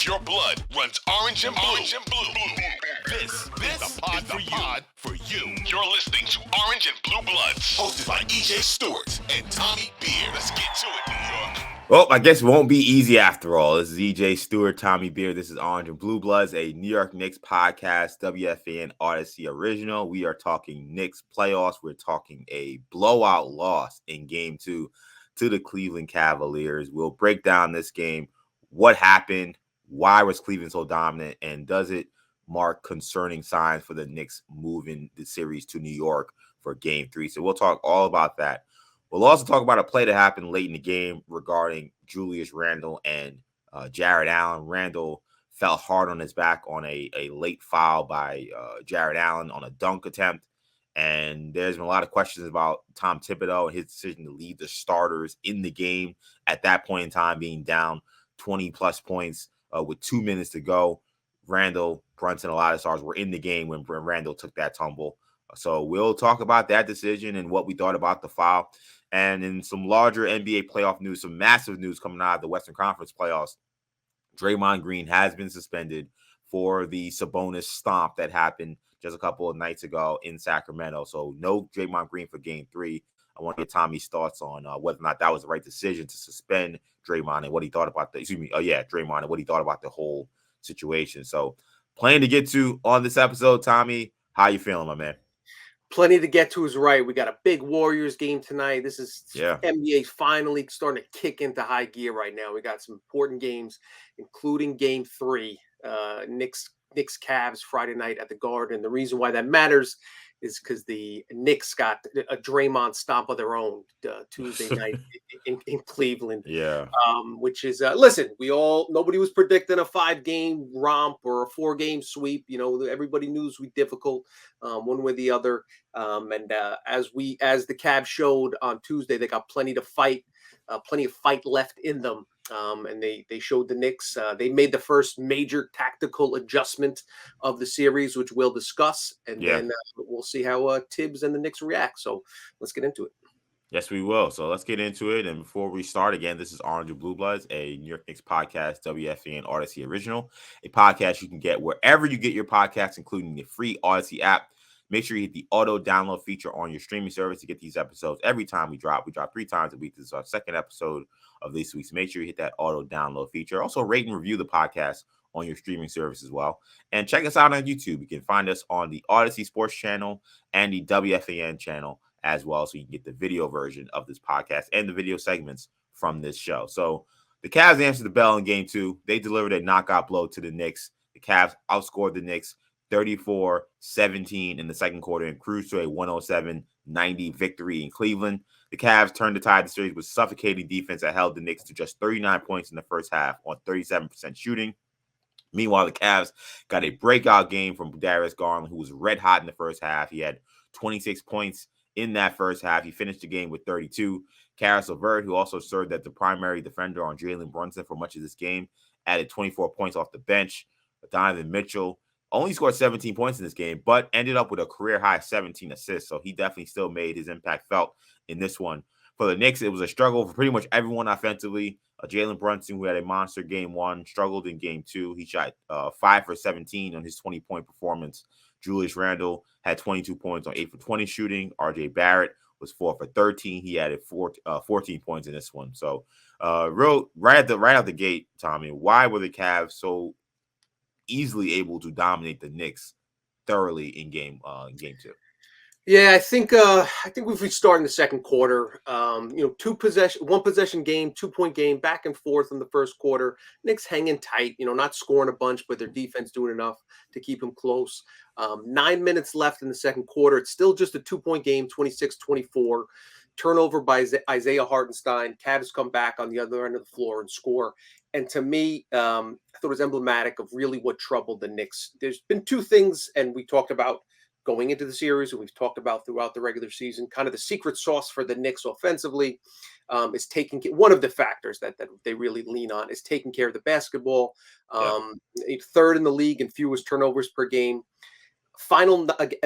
Your blood runs orange and blue. This is the pod for you. You're listening to Orange and Blue Bloods, hosted by EJ Stewart and Tommy Beer. Let's get to it, New York. Well, I guess it won't be easy after all. This is EJ Stewart, Tommy Beer. This is Orange and Blue Bloods, a New York Knicks podcast, WFAN Audacy original. We are talking Knicks playoffs. We're talking a blowout loss in Game 2 to the Cleveland Cavaliers. We'll break down this game, what happened, why was Cleveland so dominant, and does it mark concerning signs for the Knicks moving the series to New York for Game 3? So we'll talk all about that. We'll also talk about a play that happened late in the game regarding Julius Randle and Jared Allen. Randle fell hard on his back on a late foul by Jared Allen on a dunk attempt. And there's been a lot of questions about Tom Thibodeau and his decision to leave the starters in the game at that point in time, being down 20-plus points with 2 minutes to go. Randle, Brunson, a lot of stars were in the game when Randle took that tumble. So we'll talk about that decision and what we thought about the foul. And in some larger NBA playoff news, some massive news coming out of the Western Conference playoffs, Draymond Green has been suspended for the Sabonis stomp that happened just a couple of nights ago in Sacramento. So no Draymond Green for Game 3. I want to get Tommy's thoughts on whether or not that was the right decision to suspend Draymond and what he thought about Draymond and what he thought about the whole situation. So plenty to get to on this episode. Tommy, how you feeling, my man? Plenty to get to is right. We got a big Warriors game tonight. This is NBA finally starting to kick into high gear right now. We got some important games, including Game 3, Knicks Cavs Friday night at the Garden. The reason why that matters is because the Knicks got a Draymond stomp of their own Tuesday night in Cleveland. Yeah. Which is, listen, nobody was predicting a 5-game romp or a 4-game sweep. You know, everybody knew it would be difficult one way or the other. As the Cavs showed on Tuesday, they got plenty of fight left in them. And they showed the Knicks. They made the first major tactical adjustment of the series, which we'll discuss. And then we'll see how Thibs and the Knicks react. So let's get into it. Yes, we will. So let's get into it. And before we start, again, this is Orange and Blue Bloods, a New York Knicks podcast, WFAN Audacy original, a podcast you can get wherever you get your podcasts, including the free Audacy app. Make sure you hit the auto download feature on your streaming service to get these episodes every time we drop. We drop 3 times a week. This is our second episode of this week. So make sure you hit that auto download feature. Also rate and review the podcast on your streaming service as well. And check us out on YouTube. You can find us on the Audacy Sports channel and the WFAN channel as well. So you can get the video version of this podcast and the video segments from this show. So the Cavs answered the bell in Game 2. They delivered a knockout blow to the Knicks. The Cavs outscored the Knicks 34-17 in the second quarter and cruised to a 107-90 victory in Cleveland. The Cavs turned the tide of the series with suffocating defense that held the Knicks to just 39 points in the first half on 37% shooting. Meanwhile, the Cavs got a breakout game from Darius Garland, who was red hot in the first half. He had 26 points in that first half. He finished the game with 32. Karis LeVert, who also served as the primary defender on Jalen Brunson for much of this game, added 24 points off the bench. Donovan Mitchell only scored 17 points in this game, but ended up with a career-high 17 assists, so he definitely still made his impact felt in this one. For the Knicks, it was a struggle for pretty much everyone offensively. Jalen Brunson, who had a monster Game 1, struggled in Game 2. He shot 5 for 17 on his 20-point performance. Julius Randle had 22 points on 8 for 20 shooting. RJ Barrett was 4 for 13. He added 14 points in this one. So right out the gate, Tommy, why were the Cavs so easily able to dominate the Knicks thoroughly in game 2? Yeah, I think if we start in the second quarter, one possession game, 2-point game, back and forth in the first quarter. Knicks hanging tight, not scoring a bunch, but their defense doing enough to keep them close. 9 minutes left in the second quarter. It's still just a 2-point game, 26-24. Turnover by Isaiah Hartenstein. Cavs come back on the other end of the floor and score. And to me, I thought it was emblematic of really what troubled the Knicks. There's been 2 things, and we talked about going into the series, and we've talked about throughout the regular season, kind of the secret sauce for the Knicks offensively is taking one of the factors that they really lean on is taking care of the basketball. Third in the league in fewest turnovers per game.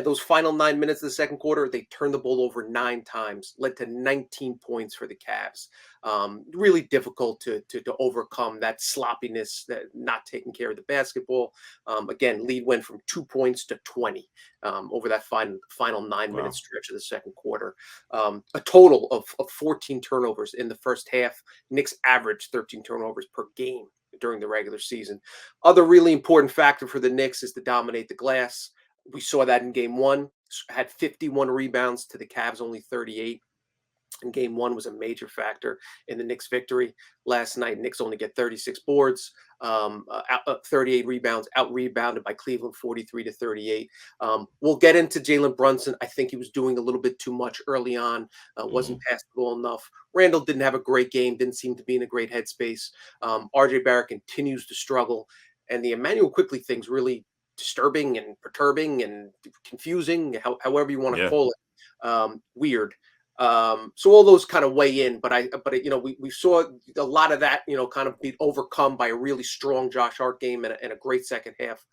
Those final 9 minutes of the second quarter, they turned the ball over 9 times, led to 19 points for the Cavs. Really difficult to overcome that sloppiness, that not taking care of the basketball. Again, lead went from 2 points to 20 over that final 9 minute Wow. stretch of the second quarter. A total of 14 turnovers in the first half. Knicks averaged 13 turnovers per game during the regular season. Other really important factor for the Knicks is to dominate the glass. We saw that in game one, had 51 rebounds to the Cavs, only 38. And game one was a major factor in the Knicks' victory last night. Knicks only get 36 boards, 38 rebounds, out rebounded by Cleveland 43-38. We'll get into Jalen Brunson. I think he was doing a little bit too much early on, wasn't passing the ball enough. Randall didn't have a great game, didn't seem to be in a great headspace. RJ Barrett continues to struggle. And the Emmanuel Quickly thing's really disturbing and perturbing and confusing, however you want to Yeah. call it. Weird. So all those kind of weigh in, but we saw a lot of that, kind of be overcome by a really strong Josh Hart game and a great second half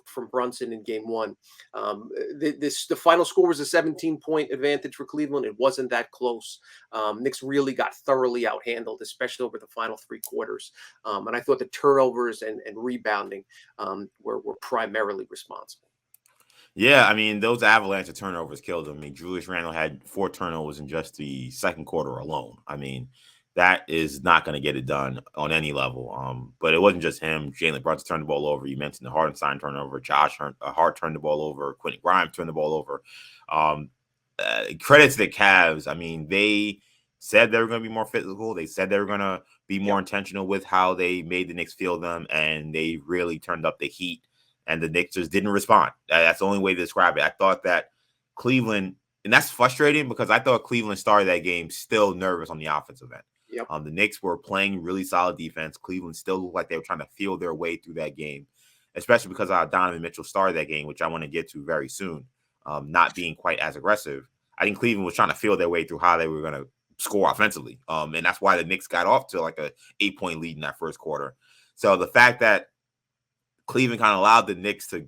from Brunson in game one. The final score was a 17-point advantage for Cleveland. It wasn't that close. Knicks really got thoroughly outhandled, especially over the final three quarters. And I thought the turnovers and rebounding were primarily responsible. Yeah, I mean, those avalanche of turnovers killed him. I mean, Julius Randle had 4 turnovers in just the second quarter alone. I mean, that is not going to get it done on any level. But it wasn't just him. Jalen Brunson turned the ball over. You mentioned the Hartenstein turnover. Josh Hart turned the ball over. Quentin Grimes turned the ball over. Credit to the Cavs. I mean, they said they were going to be more physical. They said they were going to be more intentional with how they made the Knicks feel them, and they really turned up the heat. And the Knicks just didn't respond. That's the only way to describe it. I thought that Cleveland, and that's frustrating because I thought Cleveland started that game still nervous on the offensive end. Yep. The Knicks were playing really solid defense. Cleveland still looked like they were trying to feel their way through that game, especially because Donovan Mitchell started that game, which I want to get to very soon, not being quite as aggressive. I think Cleveland was trying to feel their way through how they were going to score offensively. And that's why the Knicks got off to like a 8-point lead in that first quarter. So the fact that Cleveland kind of allowed the Knicks to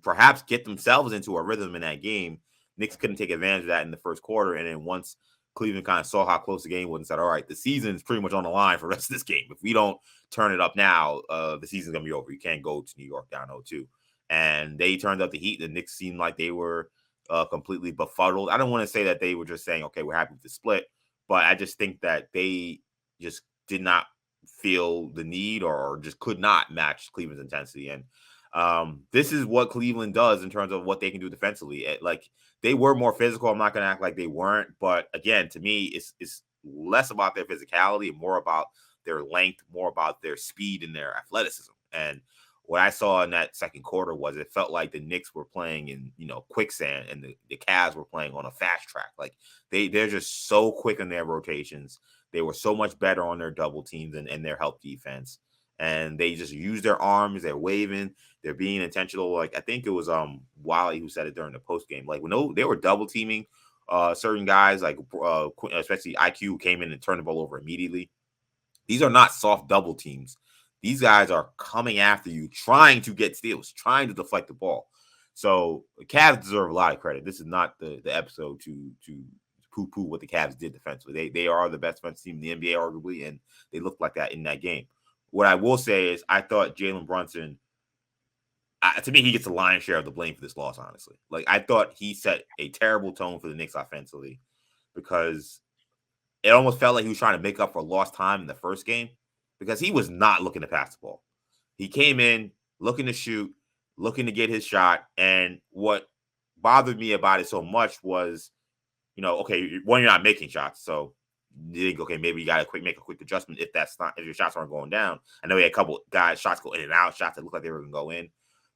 perhaps get themselves into a rhythm in that game. Knicks couldn't take advantage of that in the first quarter. And then once Cleveland kind of saw how close the game was and said, all right, the season's pretty much on the line for the rest of this game. If we don't turn it up now, the season's going to be over. You can't go to New York down 0-2. And they turned up the heat. The Knicks seemed like they were completely befuddled. I don't want to say that they were just saying, okay, we're happy with the split. But I just think that they just did not feel the need or just could not match Cleveland's intensity. And this is what Cleveland does in terms of what they can do defensively. Like, they were more physical. I'm not going to act like they weren't. But again, to me, it's less about their physicality and more about their length, more about their speed and their athleticism. And what I saw in that second quarter was it felt like the Knicks were playing in, quicksand and the Cavs were playing on a fast track. Like they're just so quick in their rotations. They were so much better on their double teams and their help defense. And they just use their arms. They're waving. They're being intentional. Like, I think it was Wiley who said it during the post game. Like, when they were double teaming certain guys, like especially IQ, who came in and turned the ball over immediately. These are not soft double teams. These guys are coming after you, trying to get steals, trying to deflect the ball. So the Cavs deserve a lot of credit. This is not the episode to poo-poo what the Cavs did defensively. They are the best defensive team in the NBA, arguably, and they looked like that in that game. What I will say is I thought Jalen Brunson, to me, he gets the lion's share of the blame for this loss, honestly. Like, I thought he set a terrible tone for the Knicks offensively because it almost felt like he was trying to make up for lost time in the first game because he was not looking to pass the ball. He came in looking to shoot, looking to get his shot, and what bothered me about it so much was, okay, one, you're not making shots, so you think, okay, maybe you got to make a quick adjustment if your shots aren't going down. I know he had a couple guys shots go in and out, shots that look like they were going to go in.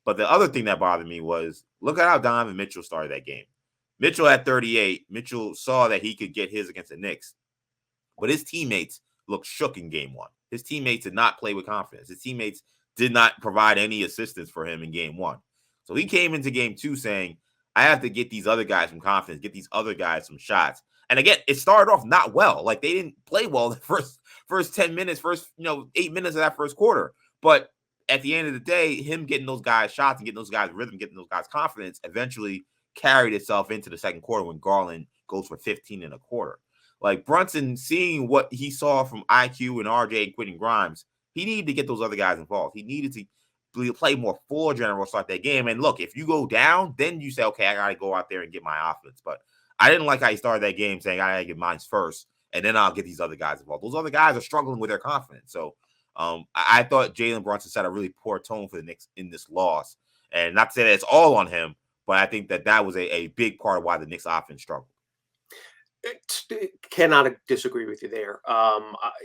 But the other thing that bothered me was look at how Donovan Mitchell started that game. Mitchell at 38. Mitchell saw that he could get his against the Knicks, but his teammates looked shook in game one. His teammates did not play with confidence. His teammates did not provide any assistance for him in game one. So he came into game two saying, I have to get these other guys some confidence, get these other guys some shots. And again, it started off not well. Like, they didn't play well the first 10 minutes, 8 minutes of that first quarter. But at the end of the day, him getting those guys shots and getting those guys rhythm, getting those guys confidence eventually carried itself into the second quarter when Garland goes for 15 and a quarter. Like Brunson, seeing what he saw from IQ and RJ and Quentin Grimes, he needed to get those other guys involved. He needed to play more full general start that game. And look, if you go down, then you say, okay, I got to go out there and get my offense. But I didn't like how he started that game saying, I got to get mine first, and then I'll get these other guys involved. Those other guys are struggling with their confidence. So I thought Jalen Brunson set a really poor tone for the Knicks in this loss. And not to say that it's all on him, but I think that was a big part of why the Knicks offense struggled. Cannot disagree with you there.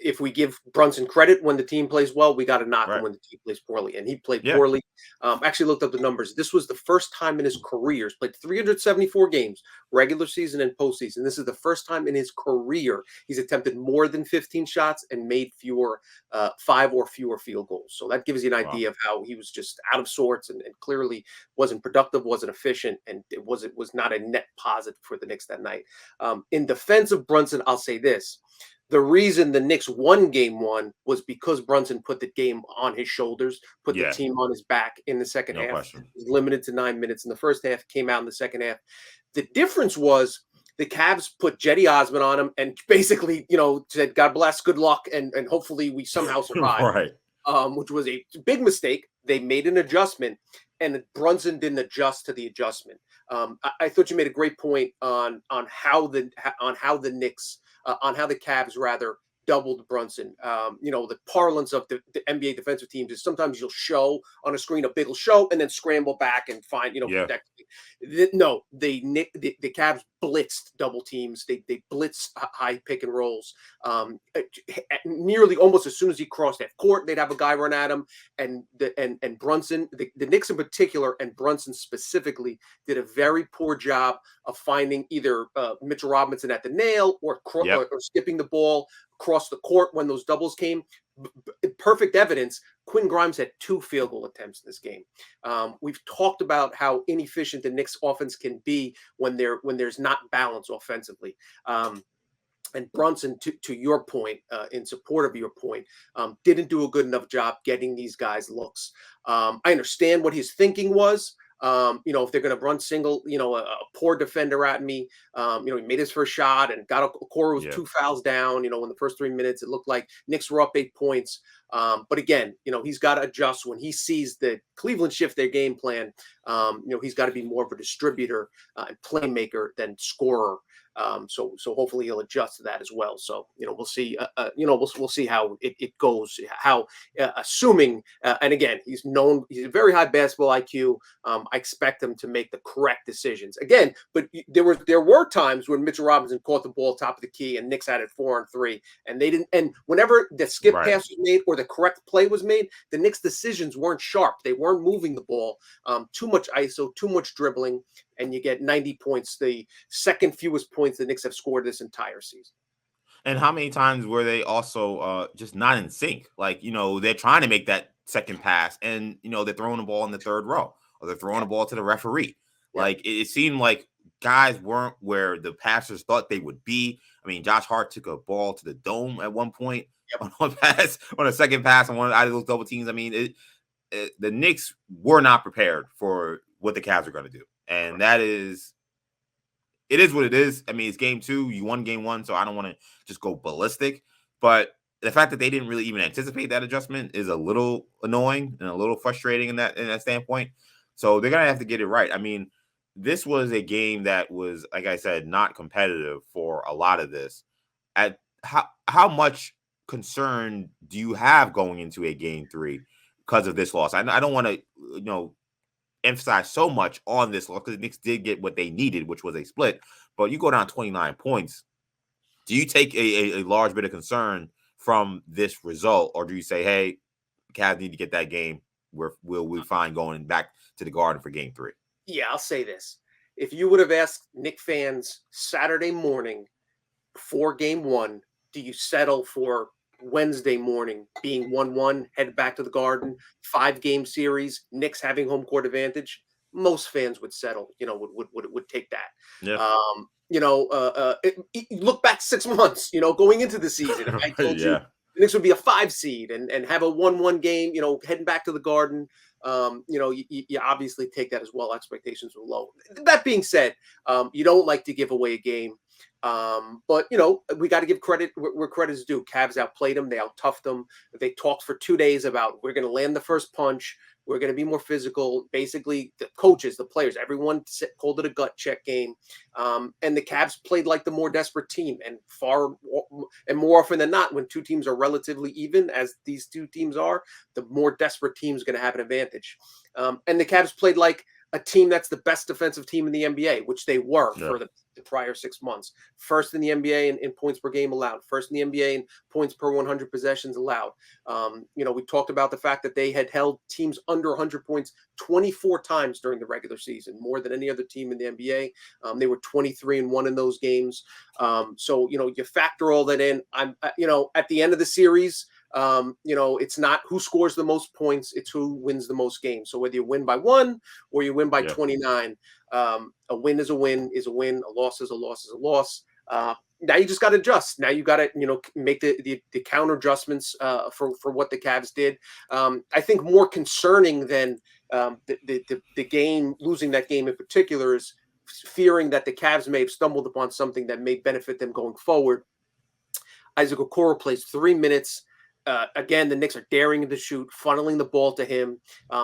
If we give Brunson credit when the team plays well, we got to knock him when the team plays poorly. And he played poorly. Actually looked up the numbers. This was the first time in his career. He's played 374 games, regular season and postseason. This is the first time in his career he's attempted more than 15 shots and made 5 or fewer field goals. So that gives you an idea of how he was just out of sorts and clearly wasn't productive, wasn't efficient, and it was not a net positive for the Knicks that night. In defense of Brunson, I'll say this. The reason the Knicks won game one was because Brunson put the game on his shoulders, put the team on his back in the second half. Question. He was limited to 9 minutes in the first half, came out in the second half. The difference was the Cavs put Jetty Osman on him and basically, said, God bless, good luck, and hopefully we somehow survive. Right. Which was a big mistake. They made an adjustment, and Brunson didn't adjust to the adjustment. I thought you made a great point on how the Cavs rather doubled Brunson. The parlance of the NBA defensive teams is sometimes you'll show on a screen, a big will show, and then scramble back and find, protect. No, the Cavs blitzed double teams. They blitzed high pick and rolls. Nearly almost as soon as he crossed half court, they'd have a guy run at him. And Brunson, the Knicks in particular, and Brunson specifically, did a very poor job of finding either Mitchell Robinson at the nail or skipping the ball across the court when those doubles came. Perfect evidence. Quinn Grimes had 2 field goal attempts in this game. We've talked about how inefficient the Knicks offense can be when there's not balance offensively. And Brunson, to your point, in support of your point, didn't do a good enough job getting these guys looks. I understand what his thinking was. If they're going to run single, a poor defender at me, he made his first shot and Okoro was 2 fouls down, in the first 3 minutes. It looked like Knicks were up 8 points. But again, he's got to adjust when he sees the Cleveland shift their game plan. He's got to be more of a distributor and playmaker than scorer. So hopefully he'll adjust to that as well. So, we'll see, we'll see how it goes, assuming, and again, he's a very high basketball IQ. I expect him to make the correct decisions again, but there were times when Mitchell Robinson caught the ball top of the key and Knicks had it 4-on-3 and they didn't. And whenever the skip pass was made or the correct play was made, the Knicks decisions weren't sharp. They weren't moving the ball, too much ISO, too much dribbling. And you get 90 points, the second fewest points the Knicks have scored this entire season. And how many times were they also just not in sync? Like, they're trying to make that second pass and, they're throwing the ball in the third row or they're throwing the ball to the referee. Yeah. Like, it seemed like guys weren't where the passers thought they would be. I mean, Josh Hart took a ball to the dome at one point on a second pass on one out of those double teams. I mean, the Knicks were not prepared for what the Cavs are going to do. And it is what it is. I mean, it's game 2. You won game 1, so I don't want to just go ballistic. But the fact that they didn't really even anticipate that adjustment is a little annoying and a little frustrating in that standpoint. So they're going to have to get it right. I mean, this was a game that was, like I said, not competitive for a lot of this. At how much concern do you have going into a game 3 because of this loss? I don't want to, emphasize so much on this loss because the Knicks did get what they needed, which was a split. But you go down 29 points. Do you take a large bit of concern from this result, or do you say, hey, Cavs need to get that game? We'll be fine going back to the Garden for game 3? Yeah, I'll say this. If you would have asked Knicks fans Saturday morning before game 1, do you settle for Wednesday morning being 1-1, head back to the Garden, 5-game series, Knicks having home court advantage? Most fans would settle, would take that. Yeah. Look back 6 months, going into the season. If I told you the Knicks would be a 5 seed and have a 1-1 game, heading back to the Garden. You obviously take that as well. Expectations were low. That being said, you don't like to give away a game. But we got to give credit where credit is due. Cavs outplayed them. They out-toughed them. They talked for 2 days about we're going to land the first punch. We're going to be more physical. Basically, the coaches, the players, everyone called it a gut check game. And the Cavs played like the more desperate team. And more often than not, when two teams are relatively even, as these two teams are, the more desperate team is going to have an advantage. And the Cavs played like a team that's the best defensive team in the NBA, which they were for the prior 6 months. First in the NBA in points per game allowed. First in the NBA in points per 100 possessions allowed. We talked about the fact that they had held teams under 100 points 24 times during the regular season, more than any other team in the NBA. They were 23-1 in those games. So you factor all that in. At the end of the series, it's not who scores the most points, it's who wins the most games. So whether you win by 1 or you win by 29, a win is a win is a win. A loss is a loss is a loss. Now you just got to adjust. Now you got to, make the counter adjustments for what the Cavs did. I think more concerning than the game, losing that game in particular, is fearing that the Cavs may have stumbled upon something that may benefit them going forward. Isaac Okoro plays 3 minutes. Again, the Knicks are daring him to shoot, funneling the ball to him.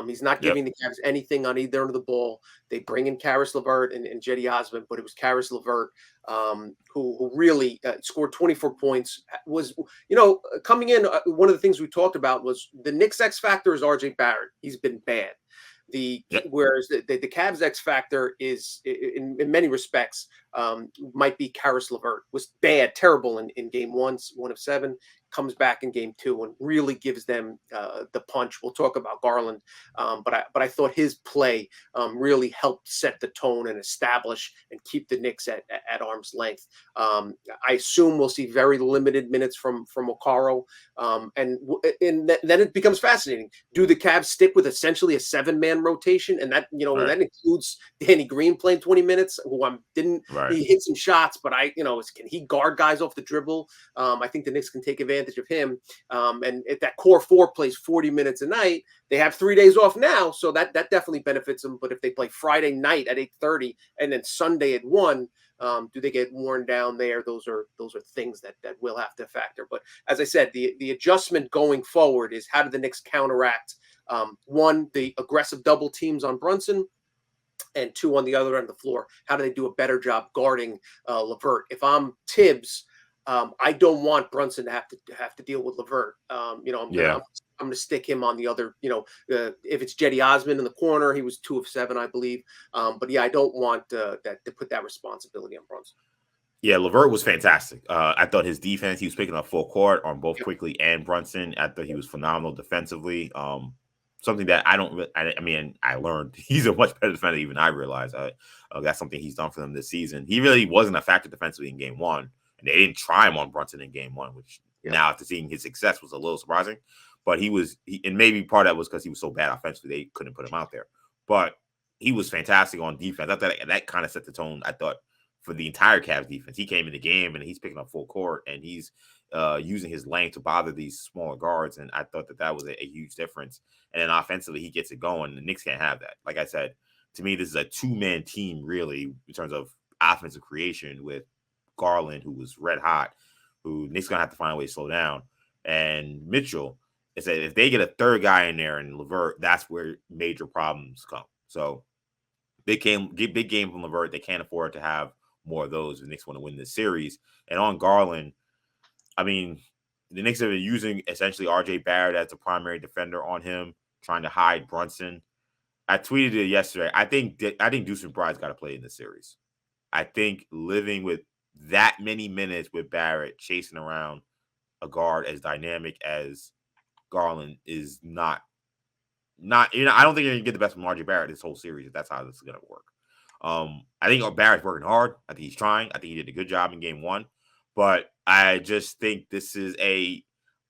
He's not giving the Cavs anything on either end of the ball. They bring in Karis LeVert and Cedi Osman, but it was Karis LeVert who really scored 24 points. Was, coming in, one of the things we talked about was the Knicks X factor is RJ Barrett. He's been bad. Whereas the Cavs X factor is in many respects might be Karis LeVert. Was bad, terrible in game 1 of 7. Comes back in game 2 and really gives them the punch. We'll talk about Garland, but I thought his play really helped set the tone and establish and keep the Knicks at arm's length. I assume we'll see very limited minutes from Okoro, and then it becomes fascinating. Do the Cavs stick with essentially a 7-man rotation, and that that includes Danny Green playing 20 minutes, who he hit some shots, but can he guard guys off the dribble? I think the Knicks can take advantage of him. And if that core 4 plays 40 minutes a night, they have 3 days off now, so that definitely benefits them. But if they play Friday night at 8:30 and then Sunday at 1, do they get worn down there? Those are things that will have to factor. But as I said, the adjustment going forward is how do the Knicks counteract 1, the aggressive double teams on Brunson, and 2, on the other end of the floor, how do they do a better job guarding LeVert? If I'm Thibs, I don't want Brunson to have to deal with LeVert. I'm going to stick him on the other. If it's Cedi Osman in the corner, he was 2 of 7, I believe. But I don't want that to put that responsibility on Brunson. Yeah, LeVert was fantastic. I thought his defense, he was picking up full court on both Quickly and Brunson. I thought he was phenomenal defensively. Something that I learned he's a much better defender even I realized. That's something he's done for them this season. He really wasn't a factor defensively in game 1. And they didn't try him on Brunson in game 1, which now after seeing his success was a little surprising. But and maybe part of that was because he was so bad offensively, they couldn't put him out there. But he was fantastic on defense. I thought that kind of set the tone, I thought, for the entire Cavs defense. He came in the game and he's picking up full court and he's using his length to bother these smaller guards. And I thought that was a huge difference. And then offensively, he gets it going. The Knicks can't have that. Like I said, to me, this is a 2-man team, really, in terms of offensive creation with Garland, who was red hot, who Knicks going to have to find a way to slow down. And Mitchell, is that if they get a third guy in there and LeVert, that's where major problems come. So big game from LeVert. They can't afford to have more of those. The Knicks want to win this series. And on Garland, the Knicks have been using essentially RJ Barrett as the primary defender on him, trying to hide Brunson. I tweeted it yesterday. I think Deuce McBride's got to play in this series. I think living with that many minutes with Barrett chasing around a guard as dynamic as Garland is not. I don't think you're gonna get the best from RJ Barrett this whole series if that's how this is gonna work. I think Barrett's working hard. I think he's trying. I think he did a good job in game 1, but I just think this is a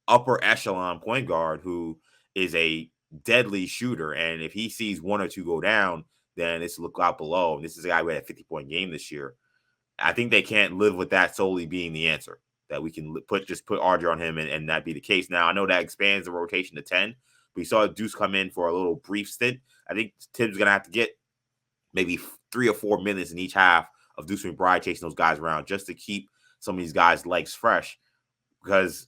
upper echelon point guard who is a deadly shooter, and if he sees 1 or 2 go down, then it's look out below. And this is a guy who had a 50-point game this year. I think they can't live with that solely being the answer. that we can put RJ on him and that be the case. Now, I know that expands the rotation to 10. We saw Deuce come in for a little brief stint. I think Thibs is going to have to get maybe 3 or 4 minutes in each half of Deuce McBride chasing those guys around just to keep some of these guys' legs fresh, because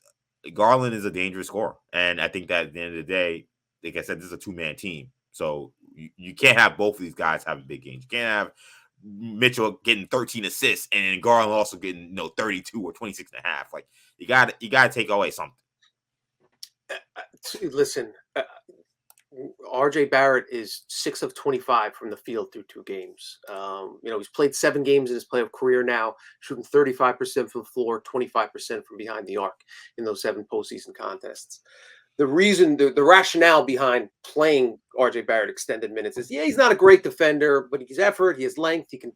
Garland is a dangerous scorer. And I think that at the end of the day, like I said, this is a two-man team. So you can't have both of these guys having big games. You can't have Mitchell getting 13 assists and Garland also getting 32 or 26 and a half. Like you got to take away something. Listen, RJ Barrett is 6 of 25 from the field through 2 games. He's played 7 games in his playoff career now, shooting 35% from the floor, 25% from behind the arc in those 7 postseason contests. The reason, the rationale behind playing RJ Barrett extended minutes is, he's not a great defender, but he's effort, he has length, he can,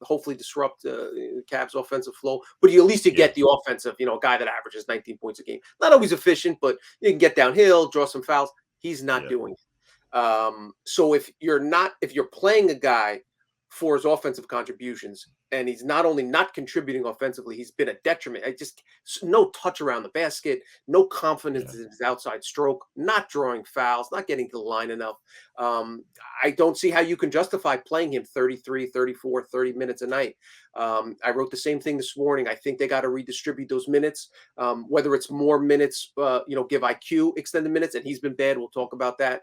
hopefully disrupt Cavs' offensive flow. But at least you get the offensive, a guy that averages 19 points a game. Not always efficient, but you can get downhill, draw some fouls. He's not doing it. So if you're playing a guy for his offensive contributions, and he's not only not contributing offensively, he's been a detriment. No touch around the basket, no confidence in his outside stroke, not drawing fouls, not getting to the line enough. I don't see how you can justify playing him 33, 34, 30 minutes a night. I wrote the same thing this morning. I think they got to redistribute those minutes, whether it's more minutes, give IQ extended minutes, and he's been bad. We'll talk about that.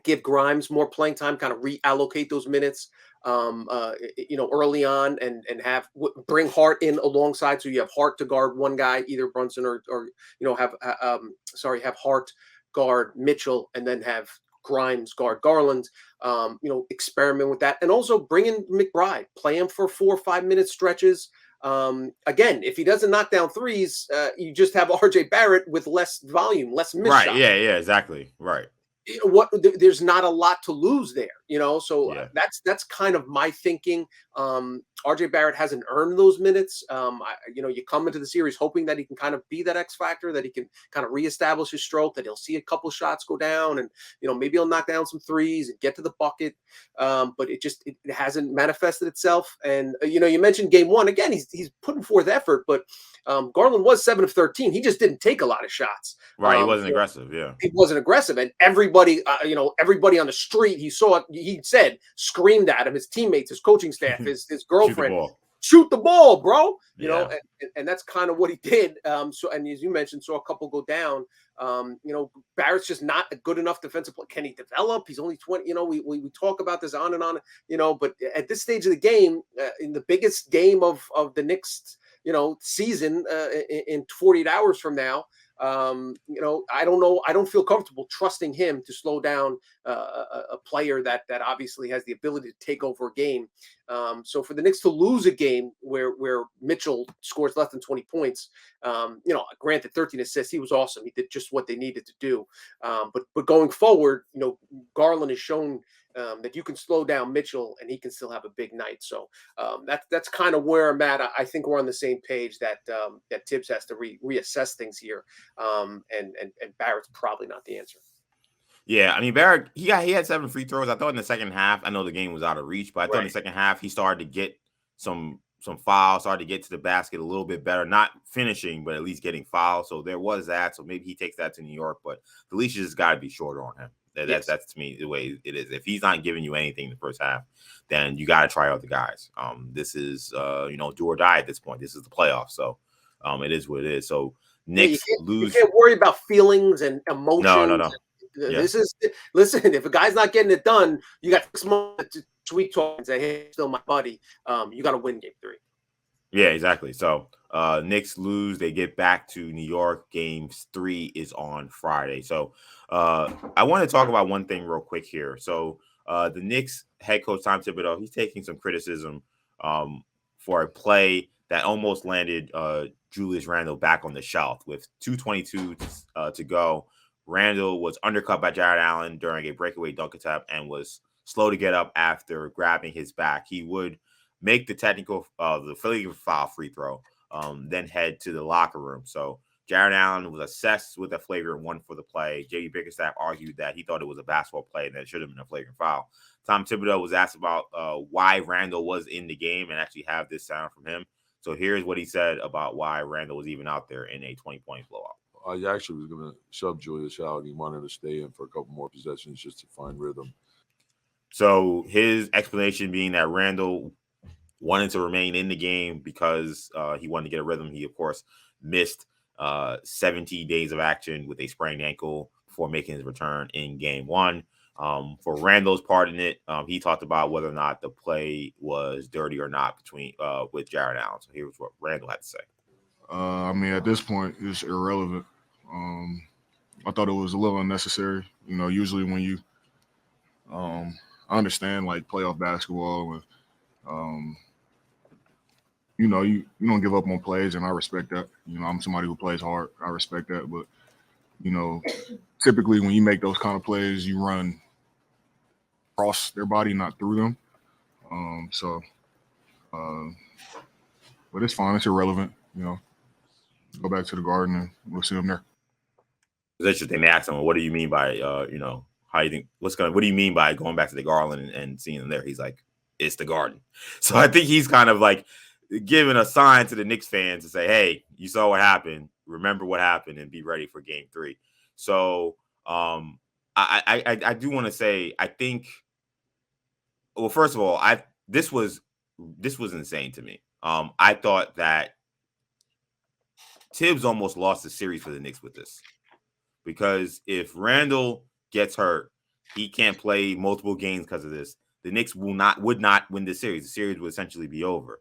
Give Grimes more playing time, kind of reallocate those minutes, early on, and bring Hart in alongside. So you have Hart to guard one guy, either Brunson or have Hart guard Mitchell, and then have Grimes guard Garland. Experiment with that, and also bring in McBride, play him for 4 or 5 minute stretches. Again, if he doesn't knock down threes, you just have RJ Barrett with less volume, less miss shots. Yeah, exactly. Right. There's not a lot to lose there, so that's kind of my thinking. RJ Barrett hasn't earned those minutes. You come into the series hoping that he can kind of be that X factor, that he can kind of reestablish his stroke, that he'll see a couple shots go down, and maybe he'll knock down some threes and get to the bucket. But it hasn't manifested itself. And you mentioned game 1 again. He's putting forth effort, but Garland was 7 of 13. He just didn't take a lot of shots. Right, he wasn't aggressive. Yeah, he wasn't aggressive, and everybody on the street he said screamed at him, his teammates, his coaching staff, his girlfriend, shoot the ball, bro. And that's kind of what he did. So, and as you mentioned, saw a couple go down. Barrett's just not a good enough defensive player. Can he develop? He's only 20. We talk about this on and on. But at this stage of the game, in the biggest game of the Knicks, season, in 48 hours from now, I don't know. I don't feel comfortable trusting him to slow down a player that obviously has the ability to take over a game. So for the Knicks to lose a game where Mitchell scores less than 20 points, granted 13 assists, he was awesome. He did just what they needed to do. But going forward, Garland has shown that you can slow down Mitchell and he can still have a big night. So that's kind of where I'm at. I think we're on the same page that Thibs has to reassess things here. And Barrett's probably not the answer. Yeah, I mean, Barrett, he had 7 free throws. I thought in the second half, I know the game was out of reach, but I thought in the second half he started to get some fouls, started to get to the basket a little bit better, not finishing, but at least getting fouls. So there was that. So maybe he takes that to New York, but the leash has got to be shorter on him. That's to me the way it is. If he's not giving you anything in the first half, then you got to try out the guys. This is do or die at this point. This is the playoffs, so it is what it is. So Knicks lose. You can't worry about feelings and emotions. No. This is listen. If a guy's not getting it done, you got 6 months to tweet talk and say, "Hey, still my buddy." You got to win game 3. Yeah, exactly. So Knicks lose. They get back to New York. Game 3 is on Friday. So I want to talk about one thing real quick here. So the Knicks head coach Tom Thibodeau, he's taking some criticism for a play that almost landed Julius Randle back on the shelf with 2:22 to go. Randle was undercut by Jared Allen during a breakaway dunk attempt and was slow to get up after grabbing his back. He would make the the flagrant foul free throw, then head to the locker room. So Jared Allen was assessed with a flagrant 1 for the play. J.D. Bickerstaff argued that he thought it was a basketball play and that it should have been a flagrant foul. Tom Thibodeau was asked about why Randle was in the game and actually have this sound from him. So here's what he said about why Randall was even out there in a 20-point blowout. I actually was going to shove Julius out. He wanted to stay in for a couple more possessions just to find rhythm. So his explanation being that Randall wanted to remain in the game because he wanted to get a rhythm. He, of course, missed 70 days of action with a sprained ankle before making his return in game one. For Randall's part in it, he talked about whether or not the play was dirty or not with Jared Allen. So here's what Randall had to say. I mean, at this point, it's irrelevant. I thought it was a little unnecessary. You know, usually when you I understand like playoff basketball and you know, you don't give up on plays, and I respect that. You know, I'm somebody who plays hard. I respect that. But, you know, typically when you make those kind of plays, you run across their body, not through them. But it's fine. It's irrelevant. You know, go back to the Garden and we'll see them there. It's interesting. They asked him, what do you mean by, you know, how you think, what do you mean by going back to the Garland and seeing them there? He's like, it's the Garden. So I think he's kind of like giving a sign to the Knicks fans to say, hey, you saw what happened. Remember what happened and be ready for game 3. So I do want to say, I think, well, first of all, this was insane to me. I thought that Thibs almost lost the series for the Knicks with this, because if Randall gets hurt, he can't play multiple games because of this. The Knicks would not win the series. The series would essentially be over.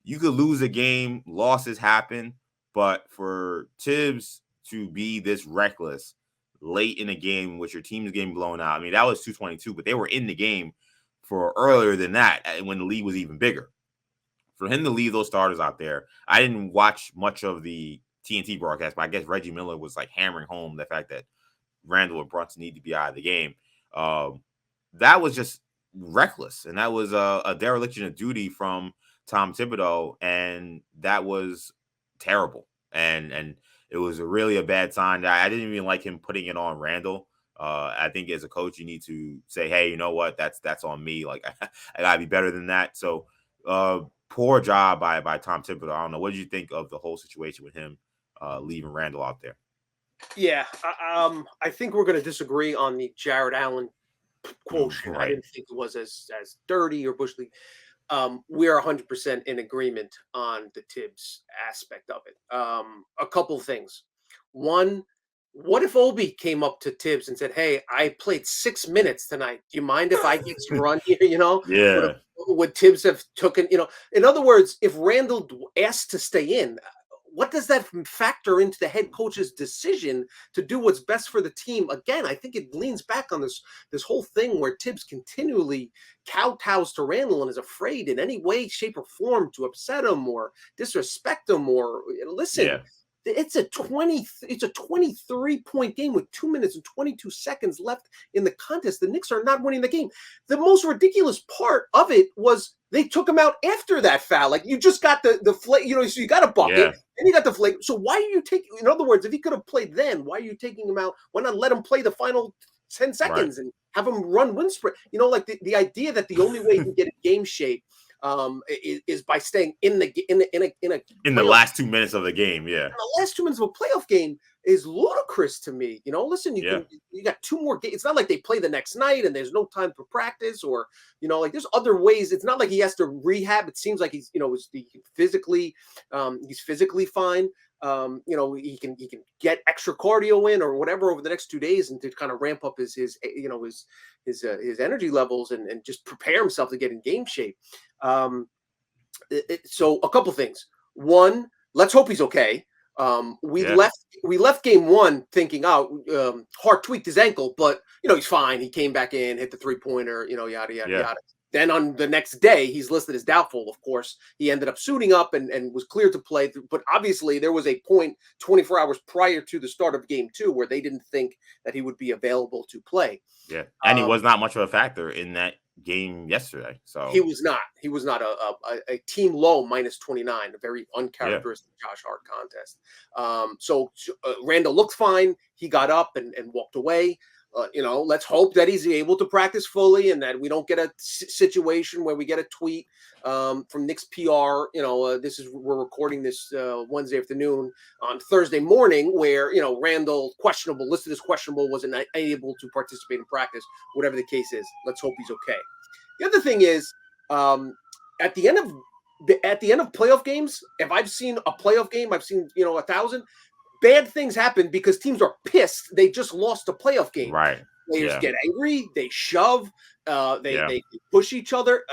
You could lose a game, losses happen, but for Thibs to be this reckless late in a game with your team's getting blown out, I mean, that was 222, but they were in the game for earlier than that when the lead was even bigger. For him to leave those starters out there, I didn't watch much of the TNT broadcast, but I guess Reggie Miller was like hammering home the fact that Randall and Brunson need to be out of the game. That was just reckless, and that was a dereliction of duty from Tom Thibodeau, and that was terrible. And it was really a bad sign. I didn't even like him putting it on Randall. I think as a coach, you need to say, hey, you know what? That's on me. Like, I gotta be better than that. So poor job by Tom Thibodeau. I don't know. What did you think of the whole situation with him leaving Randall out there? Yeah, I think we're going to disagree on the Jared Allen quotient. Right. I didn't think it was as dirty or Bush League. We're 100% in agreement on the Thibs aspect of it. A couple things. One, what if Obi came up to Thibs and said, hey, I played 6 minutes tonight. Do you mind if I get some run here? You know? Yeah. Would Thibs have taken, you know, in other words, if Randall asked to stay in, what does that factor into the head coach's decision to do what's best for the team? Again, I think it leans back on this whole thing where Thibs continually kowtows to Randall and is afraid in any way, shape, or form to upset him or disrespect him or listen. Yeah. It's a 23-point game with 2 minutes and 22 seconds left in the contest. The Knicks are not winning the game. The most ridiculous part of it was they took him out after that foul. Like, you just got the flake, you know, so you got a bucket and you got the flake. So why are you taking, in other words, if he could have played then, why are you taking him out? Why not let him play the final 10 seconds and have him run wind sprint? You know, like the idea that the only way you can get a game shape is by staying in the last 2 minutes of the game. Yeah, in the last 2 minutes of a playoff game is ludicrous to me. You know, listen, you got 2 more games. It's not like they play the next night and there's no time for practice or, you know, like there's other ways. It's not like he has to rehab. It seems like he's, you know, he's physically fine. You know, he can get extra cardio in or whatever over the next 2 days and to kind of ramp up his energy levels and just prepare himself to get in game shape. So a couple things. One, let's hope he's okay. We left game one thinking, Hart tweaked his ankle, but you know, he's fine. He came back in, hit the 3-pointer, you know, yada, yada, yada. Then on the next day, he's listed as doubtful, of course. He ended up suiting up and was cleared to play. But obviously, there was a point 24 hours prior to the start of game 2 where they didn't think that he would be available to play. Yeah, and he was not much of a factor in that game yesterday. So he was not. He was not a team low -29, a very uncharacteristic Josh Hart contest. So Randall looked fine. He got up and walked away. let's hope that he's able to practice fully and that we don't get a situation where we get a tweet from Knicks PR. We're recording this Wednesday afternoon on Thursday morning where, Randall listed as questionable, wasn't able to participate in practice, whatever the case is. Let's hope he's okay. The other thing is at the end of playoff games, if I've seen a playoff game, I've seen, 1,000 bad things happen because teams are pissed. They just lost a playoff game. Right. Players get angry. They shove. They push each other.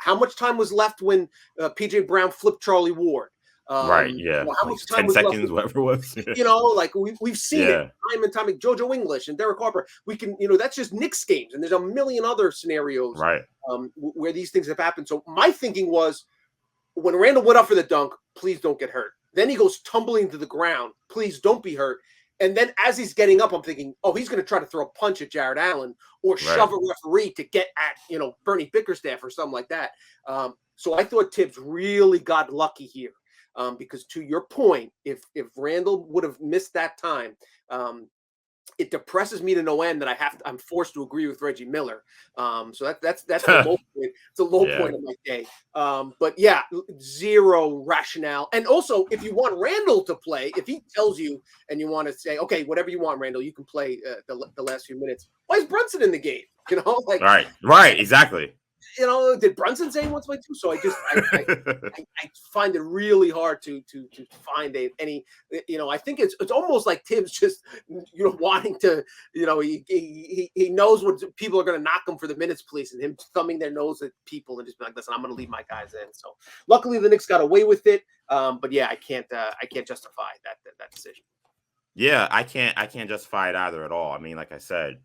How much time was left when PJ Brown flipped Charlie Ward? Right. Yeah. How much time 10 was seconds, left? whatever it was. We've seen it time and time. JoJo English and Derek Harper. We can, that's just Knicks games, and there's a million other scenarios where these things have happened. So my thinking was, when Randall went up for the dunk, please don't get hurt. Then he goes tumbling to the ground. Please don't be hurt. And then as he's getting up, I'm thinking, he's going to try to throw a punch at Jared Allen or shove a referee to get at, Bernie Bickerstaff or something like that. So I thought Thibs really got lucky here because to your point, if Randall would have missed that time, it depresses me to no end that I'm forced to agree with Reggie Miller. So that's the low point. It's a low point of my day. But yeah, zero rationale. And also, if you want Randall to play, if he tells you and you want to say, okay, whatever you want, Randall, you can play the last few minutes. Why is Brunson in the game? Right, exactly. Did Brunson say he wants to play too? So I find it really hard to find any. I think it's almost like Thibs just wanting to. He knows what people are going to knock him for the minutes, please, and him thumbing their nose at people and just be like, listen, I'm going to leave my guys in. So luckily the Knicks got away with it. But yeah, I can't justify that decision. Yeah, I can't justify it either at all. I mean, like I said,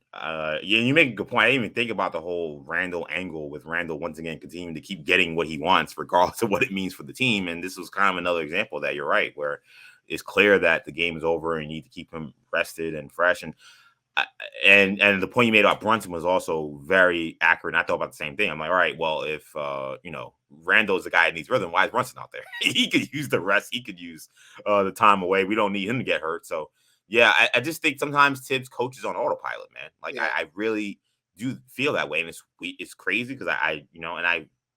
you make a good point. I didn't even think about the whole Randall angle with Randall once again continuing to keep getting what he wants, regardless of what it means for the team. And this was kind of another example of that. You're right, where it's clear that the game is over and you need to keep him rested and fresh. And the point you made about Brunson was also very accurate. And I thought about the same thing. I'm like, all right, well, if Randall is the guy that needs rhythm, why is Brunson out there? He could use the rest. He could use the time away. We don't need him to get hurt. So. Yeah, I just think sometimes Thibs coaches on autopilot, man. I really do feel that way, and it's crazy because I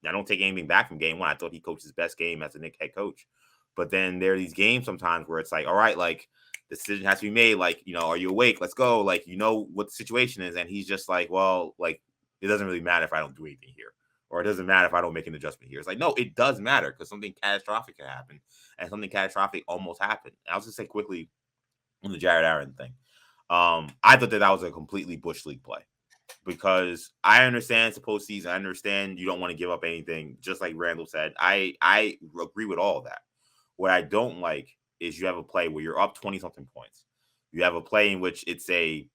don't take anything back from game one. I thought he coached his best game as a Knicks head coach, but then there are these games sometimes where it's like, all right, like the decision has to be made. Like, are you awake? Let's go. Like, what the situation is, and he's just like, well, like it doesn't really matter if I don't do anything here, or it doesn't matter if I don't make an adjustment here. It's like, no, it does matter because something catastrophic can happen, and something catastrophic almost happened. I'll just say quickly. On the Jared Allen thing, I thought that was a completely Bush League play because I understand it's a postseason. I understand you don't want to give up anything, just like Randall said. I agree with all of that. What I don't like is you have a play where you're up 20-something points. You have a play in which it's a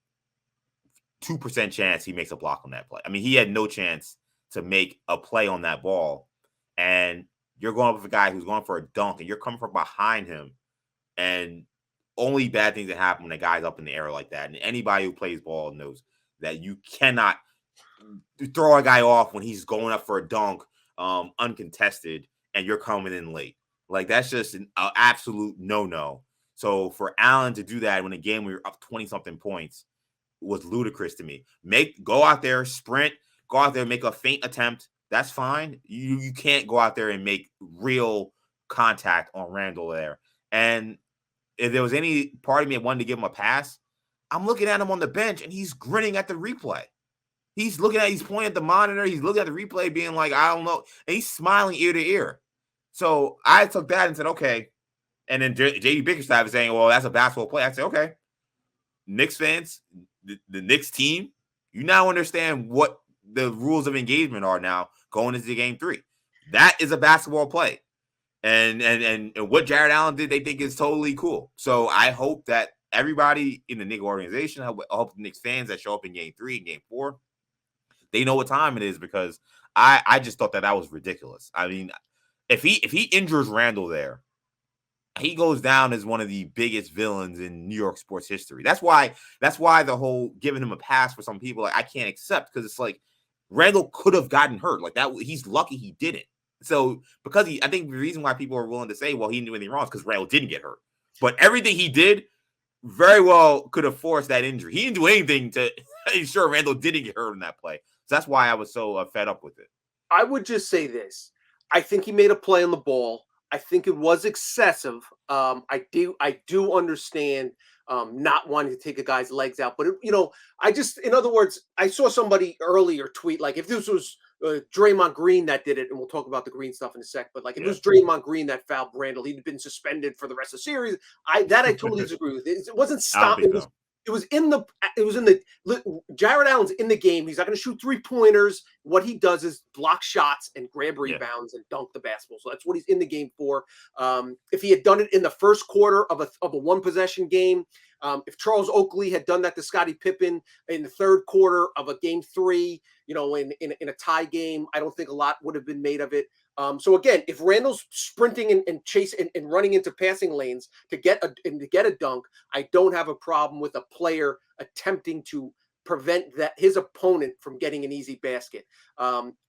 2% chance he makes a block on that play. I mean, he had no chance to make a play on that ball, and you're going up with a guy who's going for a dunk, and you're coming from behind him, and only bad things that happen when a guy's up in the air like that. And anybody who plays ball knows that you cannot throw a guy off when he's going up for a dunk uncontested and you're coming in late. Like, that's just an absolute no-no. So for Allen to do that when a game we were up 20-something points was ludicrous to me. Go out there, sprint, go out there, make a feint attempt. That's fine. You can't go out there and make real contact on Randall there. And if there was any part of me that wanted to give him a pass, I'm looking at him on the bench and he's grinning at the replay. He's pointing at the monitor. He's looking at the replay being like, I don't know. And he's smiling ear to ear. So I took that and said, okay. And then J.D. Bickerstaff is saying, well, that's a basketball play. I said, okay. Knicks fans, the Knicks team, you now understand what the rules of engagement are now going into game 3. That is a basketball play. And what Jared Allen did, they think is totally cool. So I hope that everybody in the Knicks organization, I hope the Knicks fans that show up in game 3 and game 4, they know what time it is because I just thought that was ridiculous. I mean, if he injures Randall there, he goes down as one of the biggest villains in New York sports history. That's why the whole giving him a pass for some people I can't accept because it's like Randall could have gotten hurt like that. He's lucky he didn't. So because I think the reason why people are willing to say, well, he didn't do anything wrong is because Randall didn't get hurt. But everything he did very well could have forced that injury. He didn't do anything to ensure Randall didn't get hurt in that play. So that's why I was so fed up with it. I would just say this. I think he made a play on the ball. I think it was excessive. I do understand not wanting to take a guy's legs out, but in other words, I saw somebody earlier tweet like if this was Draymond Green that did it, and we'll talk about the Green stuff in a sec. But like if it was Draymond Green that fouled Randall, he'd been suspended for the rest of the series. I totally disagree with. It wasn't stopping. It was in the Jared Allen's in the game. He's not going to shoot 3-pointers. What he does is block shots and grab rebounds and dunk the basketball. So that's what he's in the game for. If he had done it in the first quarter of a one possession game, if Charles Oakley had done that to Scottie Pippen in the third quarter of a game 3, in a tie game, I don't think a lot would have been made of it. So again, if Randall's sprinting and chasing and running into passing lanes to get a dunk, I don't have a problem with a player attempting to prevent his opponent from getting an easy basket.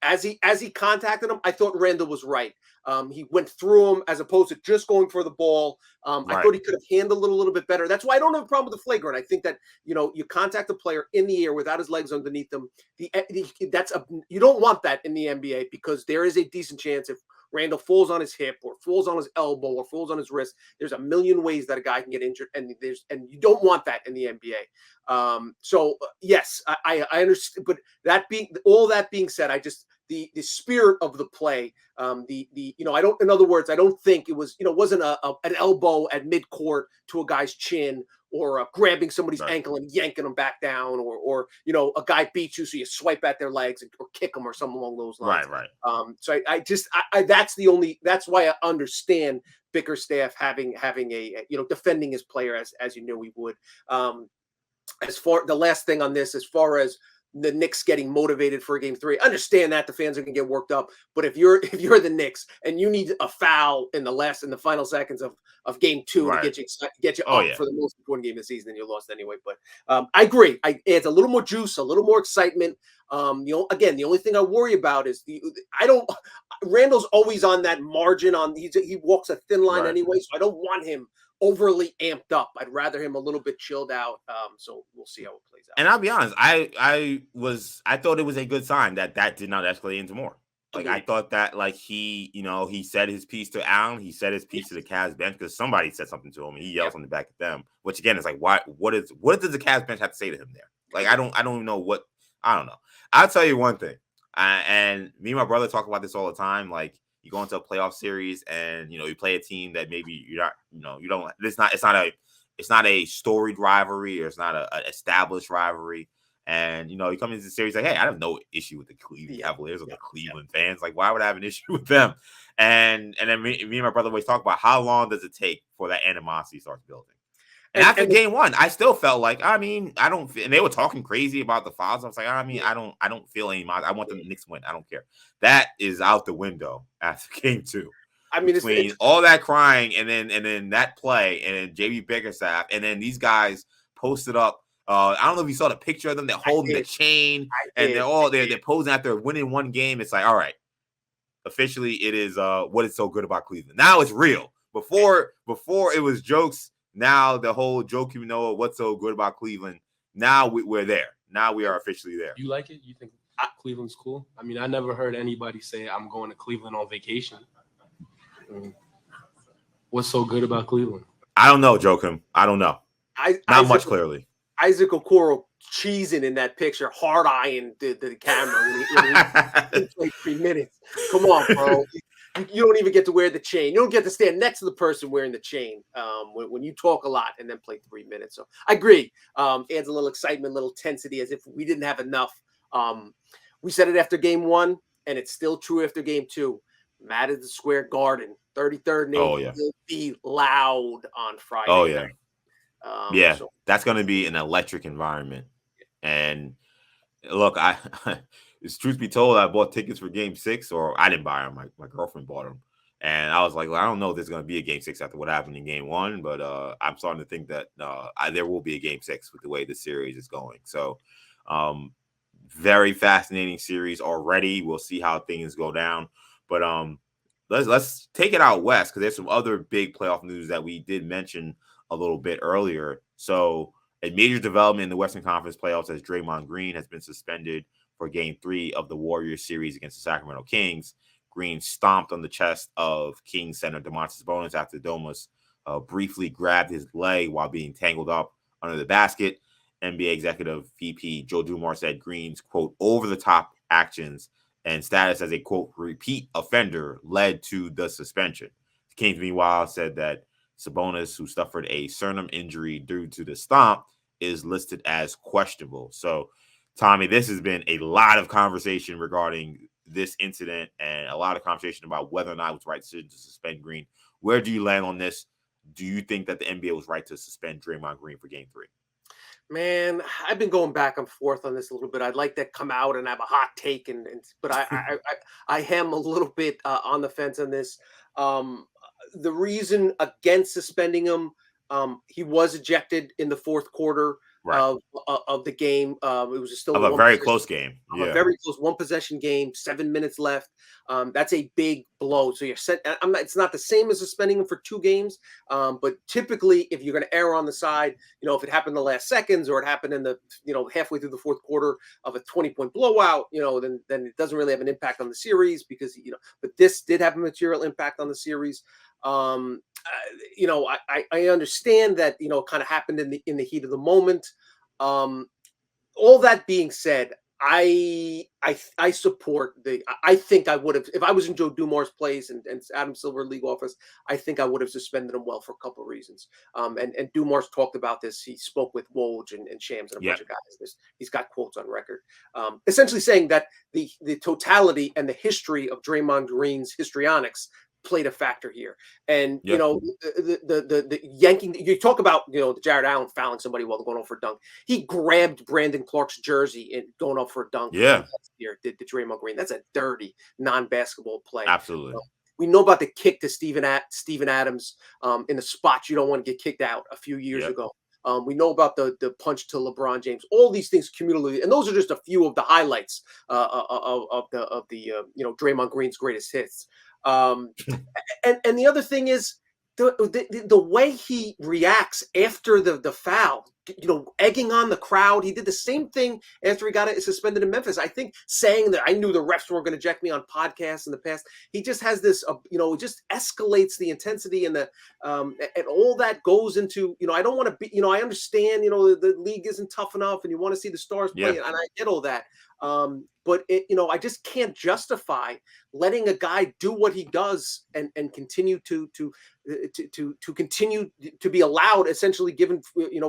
As he contacted him, I thought Randall was right. He went through him as opposed to just going for the ball. I thought he could have handled it a little bit better. That's why I don't have a problem with the flagrant. I think that you contact a player in the air without his legs underneath him. You don't want that in the NBA because there is a decent chance if Randall falls on his hip or falls on his elbow or falls on his wrist, there's a million ways that a guy can get injured, and you don't want that in the NBA. So yes, I understand. But all that being said, I just the spirit of the play, in other words, I don't think it was wasn't an elbow at midcourt to a guy's chin, or grabbing somebody's ankle and yanking them back down, or a guy beats you, so you swipe at their legs or kick them or something along those lines. Right. So that's why I understand Bickerstaff having a defending his player as you knew he would. As far the last thing on this, as far as the Knicks getting motivated for game 3, understand that the fans are going to get worked up. But if you're the Knicks and you need a foul in the final seconds of game 2 to get you up for the most important game of the season, then you're lost anyway. But I agree. It's a little more juice, a little more excitement. Again, the only thing I worry about is Randall's always on that margin. He walks a thin line anyway, so I don't want him overly amped up. I'd rather him a little bit chilled out. So we'll see how it plays out. And I'll be honest, I thought it was a good sign that did not escalate into more. Like I thought that he said his piece to Allen, he said his piece to the Cavs bench because somebody said something to him. And he yelled something back at them, which again is like, what does the Cavs bench have to say to him there? Like I don't even know what. I don't know. I'll tell you one thing, and me and my brother talk about this all the time. Like you go into a playoff series and you play a team that maybe you're not, you don't. It's not a storied rivalry, or it's not an established rivalry. And you come into the series like, hey, I have no issue with the Cleveland Cavaliers or the Cleveland fans. Like, why would I have an issue with them? And then me and my brother always talk about how long does it take for that animosity starts building. And after game 1, I still felt like, I don't. And they were talking crazy about the fouls. I was like, I don't feel any. I want the Knicks to win. I don't care. That is out the window after game 2. Between all that crying and then that play and then JB Bickerstaff and then these guys posted up. I don't know if you saw the picture of them. They're holding the chain and they're posing after winning one game. It's like, all right, officially it is what is so good about Cleveland. Now it's real. Before it was jokes. Now the whole joke, what's so good about Cleveland. Now we're there. Now we are officially there. You like it? You think Cleveland's cool? I never heard anybody say I'm going to Cleveland on vacation. What's so good about Cleveland? I don't know, Joakim. I don't know. Not much, clearly. Isaac Okoro cheesing in that picture, hard eyeing the camera when he played 3 minutes. Come on, bro. You don't even get to wear the chain. You don't get to stand next to the person wearing the chain when you talk a lot and then play 3 minutes. So I agree. Adds a little excitement, a little intensity, as if we didn't have enough. We said it after game 1, and it's still true after game 2. Madison Square Garden, 33rd name will be loud on Friday. Oh, yeah. Night. So that's going to be an electric environment. And look, it's truth be told, I bought tickets for game 6, or I didn't buy them. My girlfriend bought them. And I was like, I don't know if there's going to be a game 6 after what happened in game 1, but I'm starting to think that there will be a game 6 with the way the series is going. So very fascinating series already. We'll see how things go down. But let's take it out west, because there's some other big playoff news that we did mention a little bit earlier. So a major development in the Western Conference playoffs as Draymond Green has been suspended for Game 3 of the Warriors series against the Sacramento Kings. Green stomped on the chest of Kings center Domantas Sabonis after Domas briefly grabbed his leg while being tangled up under the basket. NBA executive VP Joe Dumars said Green's, quote, over-the-top actions and status as a, quote, repeat offender led to the suspension. The Kings, meanwhile, said that Sabonis, who suffered a sternum injury due to the stomp, is listed as questionable. So, Tommy, this has been a lot of conversation regarding this incident and a lot of conversation about whether or not it was right decision to suspend Green. Where do you land on this? Do you think that the NBA was right to suspend Draymond Green for Game 3? Man, I've been going back and forth on this a little bit. I'd like to come out and have a hot take, but I am a little bit on the fence on this. The reason against suspending him, he was ejected in the fourth quarter of the game. It was still a very close game. A very close one possession game, 7 minutes left. That's a big blow. So you're set. It's not the same as suspending him for 2 games. But typically, if you're going to err on the side, if it happened in the last seconds or it happened in the, halfway through the fourth quarter of a 20-point blowout, then it doesn't really have an impact on the series because, but this did have a material impact on the series. I understand that, it kind of happened in the heat of the moment. All that being said, I support I think I would have, if I was in Joe Dumars' place and Adam Silver league office, I think I would have suspended him well for a couple of reasons. And Dumars talked about this. He spoke with Woj and Shams and a bunch of guys. He's got quotes on record, essentially saying that the totality and the history of Draymond Green's histrionics played a factor here. And, the yanking, you talk about, the Jared Allen fouling somebody while going off for a dunk. He grabbed Brandon Clark's jersey and going off for a dunk. Yeah. Here, did Draymond Green. That's a dirty non-basketball play. Absolutely. We know about the kick to Steven Adams in the spot you don't want to get kicked out a few years ago. We know about the punch to LeBron James. All these things cumulatively, and those are just a few of the highlights of the Draymond Green's greatest hits. And the other thing is the way he reacts after the foul, egging on the crowd. He did the same thing after he got suspended in Memphis. I think saying that I knew the refs weren't going to eject me on podcasts in the past. He just has this, it just escalates the intensity and and all that goes into, I don't want to be, I understand, the league isn't tough enough and you want to see the stars play, and I get all that. But I just can't justify letting a guy do what he does and continue to continue to be allowed, essentially given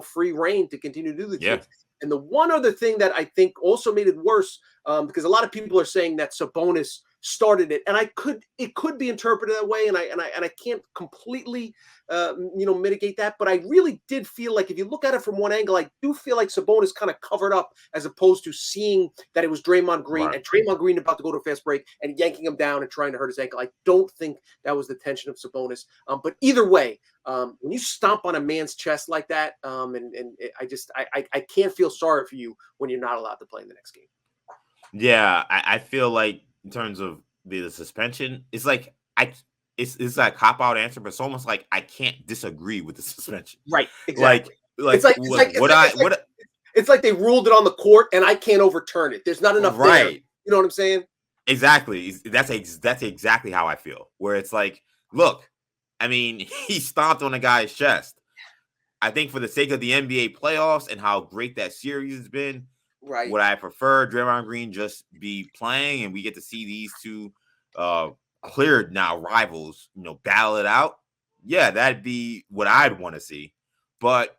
free reign to continue to do the things. And the one other thing that I think also made it worse, because a lot of people are saying that Sabonis started it, and it could be interpreted that way, and I can't completely mitigate that, but I really did feel like if you look at it from one angle, I do feel like Sabonis kind of covered up as opposed to seeing that it was Draymond Green and Draymond Green about to go to a fast break and yanking him down and trying to hurt his ankle. I don't think that was the intention of Sabonis. But either way, when you stomp on a man's chest like that, I can't feel sorry for you when you're not allowed to play in the next game. Yeah, I feel like in terms of the suspension, it's like it's like a cop-out answer, but it's almost like I can't disagree with the suspension. Right, exactly. It's like they ruled it on the court and I can't overturn it. There's not enough there. You know what I'm saying? Exactly. That's exactly how I feel. Where it's like, look, I mean, he stomped on a guy's chest. I think for the sake of the NBA playoffs and how great that series has been, would I prefer Draymond Green just be playing and we get to see these two cleared now rivals, battle it out? Yeah, that'd be what I'd want to see. But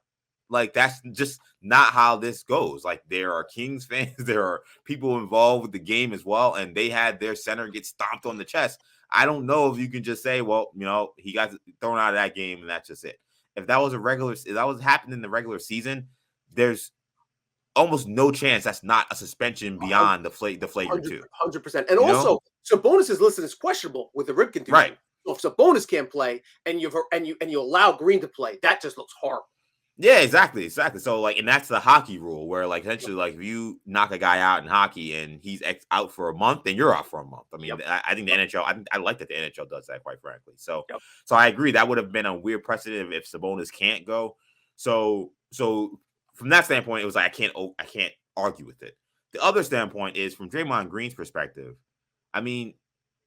like, that's just not how this goes. Like, there are Kings fans, there are people involved with the game as well, and they had their center get stomped on the chest. I don't know if you can just say, well, he got thrown out of that game and that's just it. If that was happening in the regular season, there's almost no chance that's not a suspension beyond the flagrant 2. 100%. And also, Sabonis is listed as questionable with the rib contusion. Right. So if Sabonis can't play and you allow Green to play, that just looks horrible. Yeah, exactly. So like, and that's the hockey rule where like essentially like if you knock a guy out in hockey and he's out for a month, then you're out for a month. I mean, I think the NHL, I like that the NHL does that, quite frankly. So, so I agree that would have been a weird precedent if Sabonis can't go. So from that standpoint, it was like I can't argue with it. The other standpoint is from Draymond Green's perspective. I mean,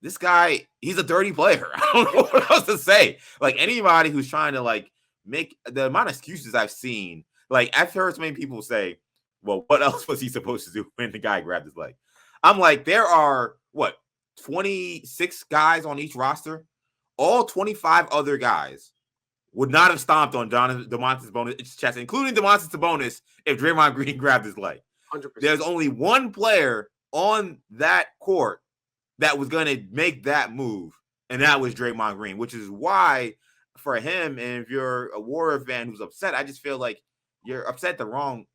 this guy, he's a dirty player. I don't know what else to say. Like anybody who's trying to like make the amount of excuses I've seen, like I've heard so many people say, well, what else was he supposed to do when the guy grabbed his leg? I'm like, there are 26 guys on each roster. All 25 other guys would not have stomped on Domantas Sabonis' chest, including Domantas Sabonis, if Draymond Green grabbed his leg. 100%. There's only one player on that court that was going to make that move, and that was Draymond Green, which is why for him, and if you're a Warrior fan who's upset, I just feel like you're upset at the wrong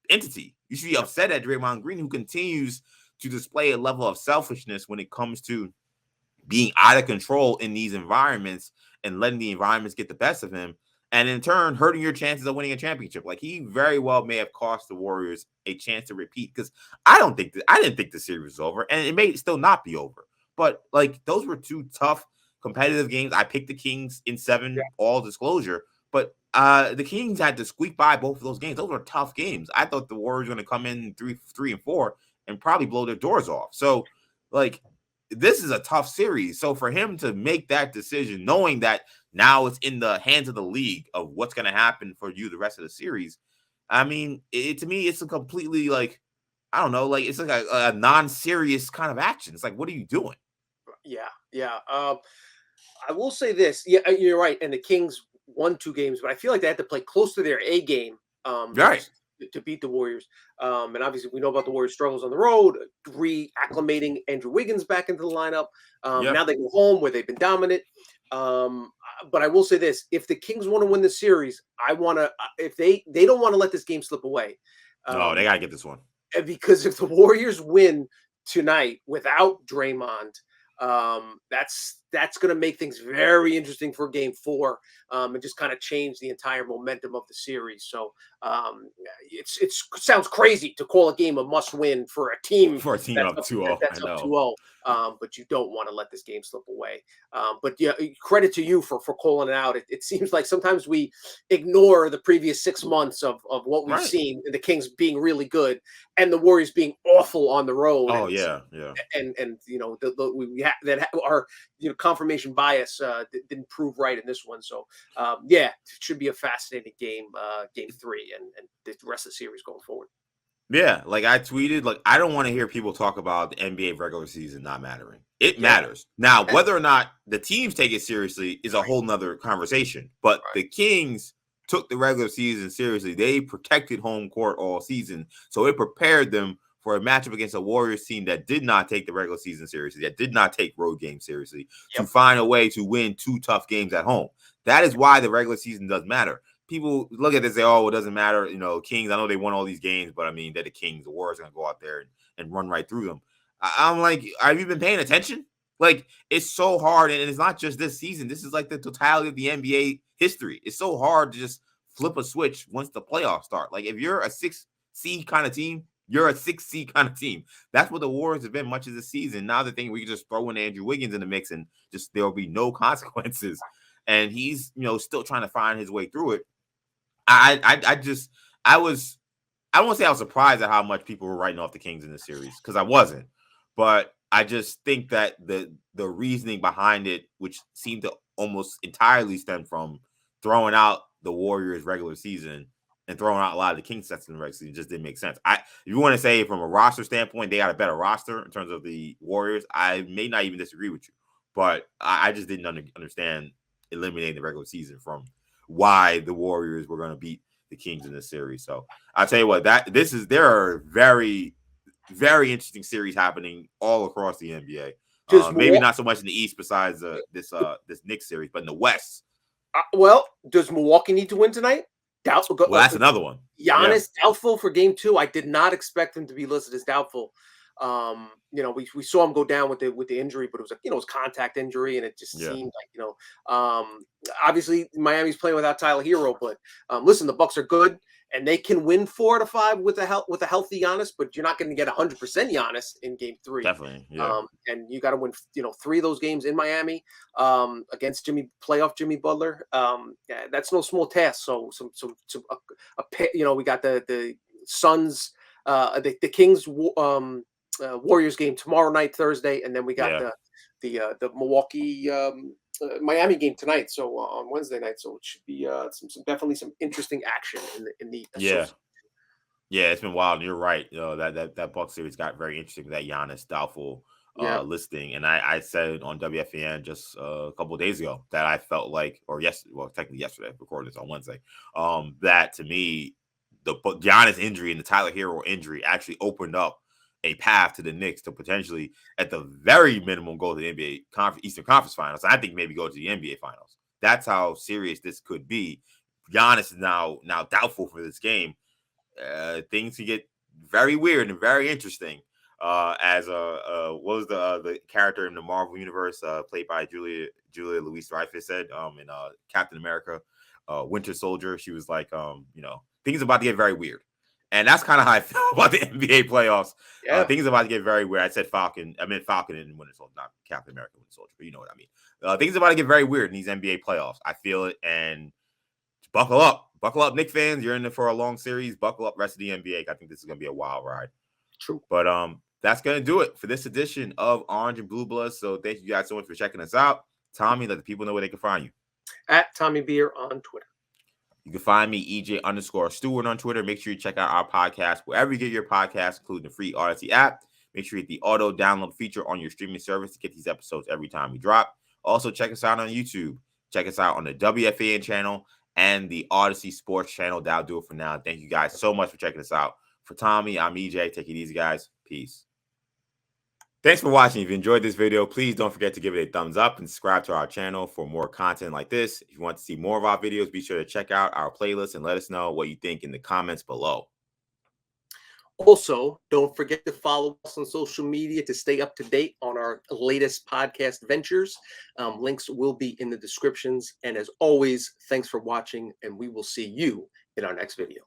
entity. You should be upset at Draymond Green, who continues to display a level of selfishness when it comes to being out of control in these environments and letting the environments get the best of him, and in turn hurting your chances of winning a championship. Like he very well may have cost the Warriors a chance to repeat, because I didn't think the series was over, and it may still not be over. But like those were two tough competitive games. I picked the Kings in 7, all disclosure, but the Kings had to squeak by both of those games. Those were tough games. I thought the Warriors were going to come in 3 and 4 and probably blow their doors off. So like this is a tough series. So for him to make that decision, knowing that now it's in the hands of the league of what's going to happen for you the rest of the series, I mean, to me, it's a completely like, I don't know, like it's like a non-serious kind of action. It's like, what are you doing? Yeah. I will say this. Yeah, you're right. And the Kings won 2 games, but I feel like they had to play close to their A game. Right. To beat the Warriors. And obviously we know about the Warriors' struggles on the road, reacclimating Andrew Wiggins back into the lineup. Now they go home where they've been dominant. But I will say this, if the Kings want to win the series, I want to, if they don't want to let this game slip away. No, they got to get this one. Because if the Warriors win tonight without Draymond, that's going to make things very interesting for Game 4, and just kind of change the entire momentum of the series. So it sounds crazy to call a game a must-win for a team up 2-0. That's up 2-0. But you don't want to let this game slip away. But yeah, credit to you for calling it out. It seems like sometimes we ignore the previous 6 months of what we've seen, the Kings being really good and the Warriors being awful on the road. Oh, and, yeah. And you know, our confirmation bias didn't prove right in this one. So it should be a fascinating game, Game 3, and the rest of the series going forward. Yeah, like I tweeted, like I don't want to hear people talk about the NBA regular season not mattering. It matters. Now, whether or not the teams take it seriously is a whole nother conversation. But the Kings took the regular season seriously. They protected home court all season. So it prepared them for a matchup against a Warriors team that did not take the regular season seriously, that did not take road games seriously, to find a way to win 2 tough games at home. That is why the regular season does matter. People look at this and say, oh, it doesn't matter. You know, Kings, I know they won all these games, but I mean, they're the Kings. The Warriors are going to go out there and run right through them. I'm like, have you been paying attention? Like, it's so hard. And it's not just this season. This is like the totality of the NBA history. It's so hard to just flip a switch once the playoffs start. Like, if you're a 6C kind of team, you're a 6C kind of team. That's what the Warriors have been much of the season. Now the thing, we can just throw in Andrew Wiggins in the mix and just there'll be no consequences. And he's, you know, still trying to find his way through it. I won't say I was surprised at how much people were writing off the Kings in this series, because I wasn't. But I just think that the reasoning behind it, which seemed to almost entirely stem from throwing out the Warriors regular season and throwing out a lot of the Kings sets in the regular season, just didn't make sense. If you want to say from a roster standpoint, they got a better roster in terms of the Warriors, I may not even disagree with you. But I just didn't understand eliminating the regular season from why the Warriors were going to beat the Kings in this series. So I'll tell you what, there are very, very interesting series happening all across the NBA. Maybe not so much in the East besides this Knicks series, but in the West. Well, does Milwaukee need to win tonight? Doubtful. Well, that's another one. Giannis doubtful for Game 2. I did not expect him to be listed as doubtful. We saw him go down with the injury, but it was it was contact injury, and it just seemed like obviously Miami's playing without Tyler Hero, but listen, the Bucks are good. And they can win 4 out of 5 with a healthy Giannis, but you're not going to get 100% Giannis in Game 3. Definitely, yeah. And you got to win, 3 of those games in Miami against playoff Jimmy Butler. That's no small task. So we got the Suns, the Kings, Warriors game tomorrow night, Thursday, and then we got the Milwaukee. Miami game tonight, so on Wednesday night, so it should be definitely some interesting action in the it's been wild. You're right. That Bucks series got very interesting with that Giannis doubtful listing, and I said on WFAN just a couple of days ago that I felt like, technically yesterday, recorded this on Wednesday, that to me the Giannis injury and the Tyler Hero injury actually opened up a path to the Knicks to potentially, at the very minimum, go to the NBA Eastern Conference Finals. I think maybe go to the NBA Finals. That's how serious this could be. Giannis is now doubtful for this game. Things can get very weird and very interesting. As what was the character in the Marvel universe played by Julia Louis-Dreyfus said in Captain America, Winter Soldier? She was like, things about to get very weird. And that's kind of how I feel about the NBA playoffs. Things are about to get very weird. I said Falcon. I meant Falcon and Winter Soldier, not Captain America Winter Soldier, but you know what I mean. Things are about to get very weird in these NBA playoffs. I feel it. And buckle up. Buckle up, Knicks fans. You're in there for a long series. Buckle up, rest of the NBA. I think this is going to be a wild ride. True. But that's going to do it for this edition of Orange and Blue Bloods. So thank you guys so much for checking us out. Tommy, let the people know where they can find you. At Tommy Beer on Twitter. You can find me, EJ_Stewart on Twitter. Make sure you check out our podcast wherever you get your podcasts, including the free Audacy app. Make sure you hit the auto download feature on your streaming service to get these episodes every time we drop. Also, check us out on YouTube. Check us out on the WFAN channel and the Audacy Sports channel. That'll do it for now. Thank you guys so much for checking us out. For Tommy, I'm EJ. Take it easy, guys. Peace. Thanks for watching. If you enjoyed this video, please don't forget to give it a thumbs up and subscribe to our channel for more content like this. If you want to see more of our videos, be sure to check out our playlist and let us know what you think in the comments below. Also, don't forget to follow us on social media to stay up to date on our latest podcast ventures. Links will be in the descriptions. And as always, thanks for watching, and we will see you in our next video.